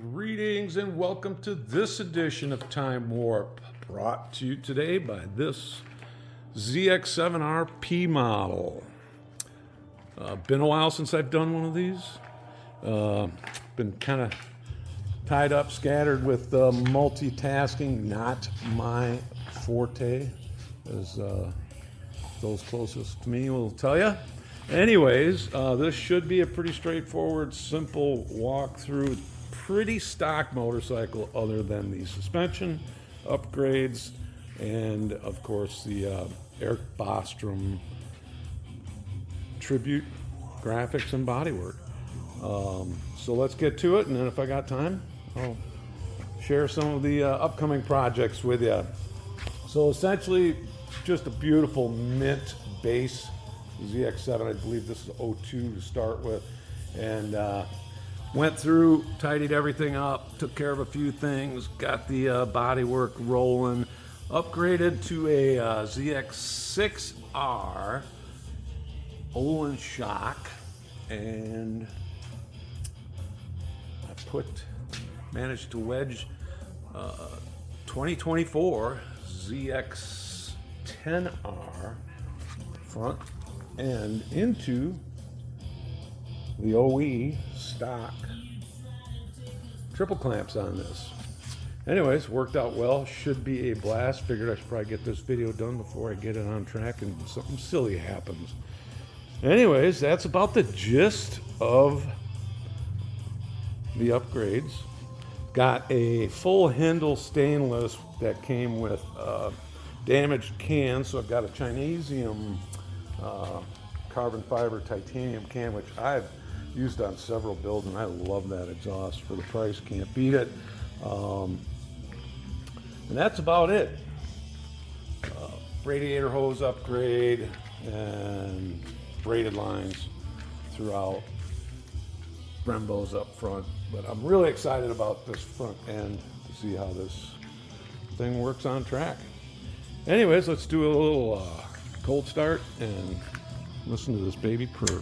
Greetings and welcome to this edition of Timewarp, brought to you today by this ZX7R P model. Been a while since I've done one of these. Been kind of tied up, scattered with multitasking, not my forte, as those closest to me will tell you. Anyways, this should be a pretty straightforward, simple walkthrough. Pretty stock motorcycle other than the suspension upgrades and of course the Eric Bostrom tribute graphics and bodywork. So let's get to it, and then if I got time I'll share some of the upcoming projects with you. So essentially just a beautiful mint base ZX7. I believe this is 02 to start with, and went through, tidied everything up, took care of a few things, got the bodywork rolling, upgraded to a ZX6R Olin shock, and I managed to wedge 2024 ZX10R front end into the OE stock triple clamps on this. Anyways, worked out well. Should be a blast. Figured I should probably get this video done before I get it on track and something silly happens. Anyways, that's about the gist of the upgrades. Got a full Hindle stainless that came with damaged cans, so I've got a Chinesium carbon fiber titanium can, which I've used on several builds, and I love that exhaust. For the price, can't beat it. And that's about it. Radiator hose upgrade and braided lines throughout. Brembos up front, but I'm really excited about this front end to see how this thing works on track. Anyways, let's do a little cold start and listen to this baby purr.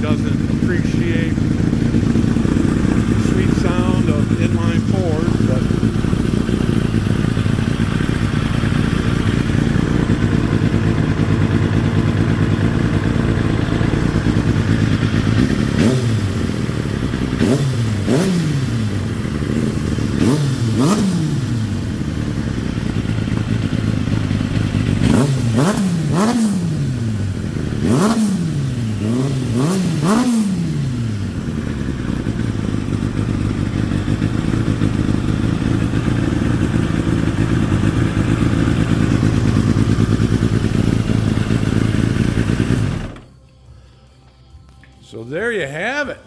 Doesn't appreciate the sweet sound of inline fours, but so there you have it.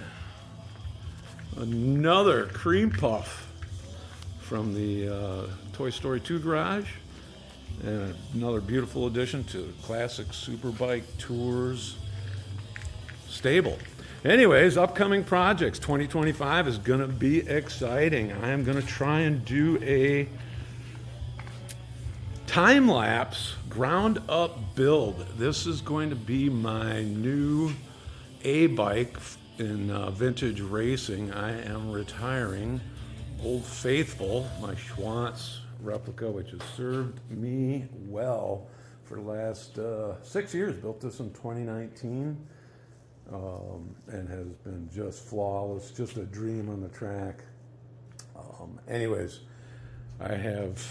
Another cream puff from the Toy Story 2 garage, and another beautiful addition to the classic Superbike Tours stable. Anyways, upcoming projects. 2025 is gonna be exciting. I am gonna try and do a time-lapse ground up build. This is going to be my new bike in vintage racing. I am retiring Old Faithful, my Schwantz replica, which has served me well for the last 6 years. Built this in 2019 and has been just flawless, just a dream on the track. Anyways, I have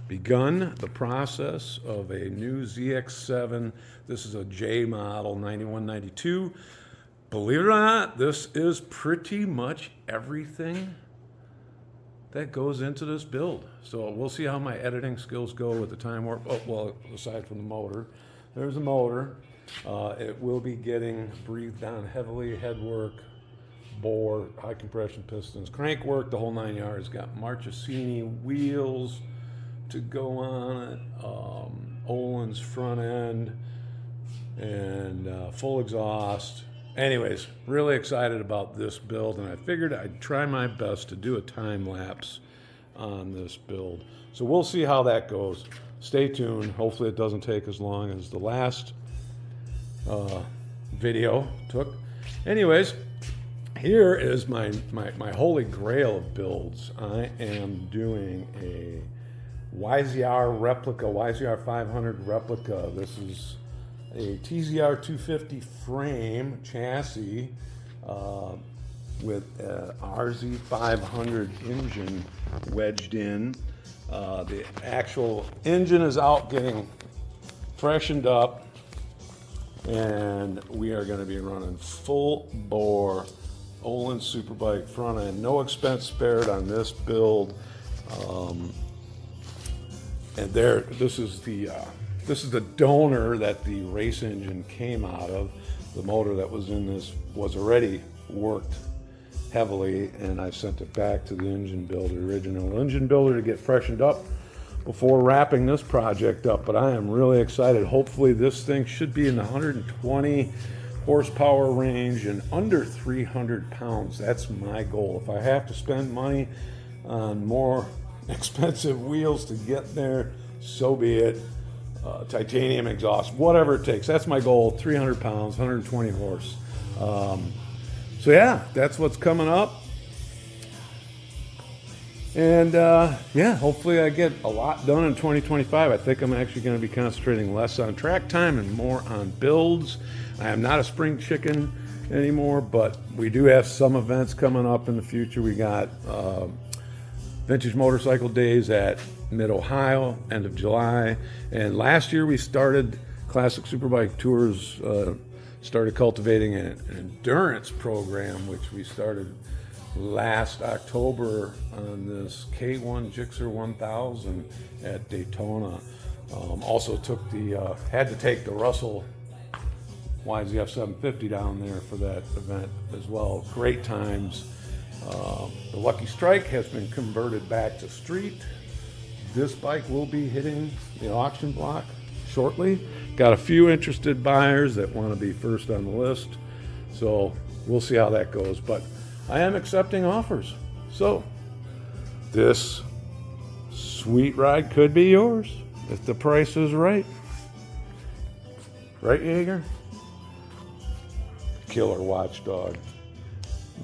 begun the process of a new ZX7. This is a J model 9192. Believe it or not, this is pretty much everything that goes into this build. So we'll see how my editing skills go with the Timewarp. Oh, well, aside from the motor, there's a motor. It will be getting breathed down heavily, headwork, bore, high compression pistons, crank work, the whole 9 yards. Got Marchesini wheels to go on it, Olin's front end, and full exhaust. anyways, really excited about this build, and I figured I'd try my best to do a time lapse on this build. So we'll see how that goes. Stay tuned. Hopefully it doesn't take as long as the last video took. Anyways, here is my holy grail of builds. I am doing a YZR replica, YZR 500 replica. This is a TZR 250 frame chassis with a RZ 500 engine wedged in. The actual engine is out getting freshened up, and we are going to be running full bore Olin Superbike front end. No expense spared on this build. And this is the donor that the race engine came out of. The motor that was in this was already worked heavily, and I sent it back to the engine builder, original engine builder, to get freshened up before wrapping this project up. But I am really excited. Hopefully this thing should be in the 120 horsepower range and under 300 pounds. That's my goal. If I have to spend money on more expensive wheels to get there, so be it. Titanium exhaust, whatever it takes. That's my goal. 300 pounds, 120 horse. So yeah, that's what's coming up. And yeah, hopefully I get a lot done in 2025. I think I'm actually going to be concentrating less on track time and more on builds. I am not a spring chicken anymore, but we do have some events coming up in the future. We got Vintage Motorcycle Days at Mid-Ohio, end of July. And last year we started Classic Superbike Tours, started cultivating an endurance program, which we started last October on this K1 Gixxer 1000 at Daytona. Also had to take the Russell YZF 750 down there for that event as well. Great times. The Lucky Strike has been converted back to street. This bike will be hitting the auction block shortly. Got a few interested buyers that want to be first on the list. So we'll see how that goes. But I am accepting offers. So this sweet ride could be yours if the price is right. Right, Jaeger? Killer watchdog.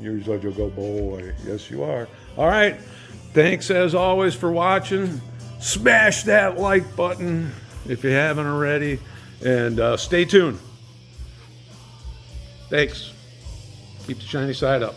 You're such a good boy. Yes, you are. All right. Thanks, as always, for watching. Smash that like button if you haven't already. And stay tuned. Thanks. Keep the shiny side up.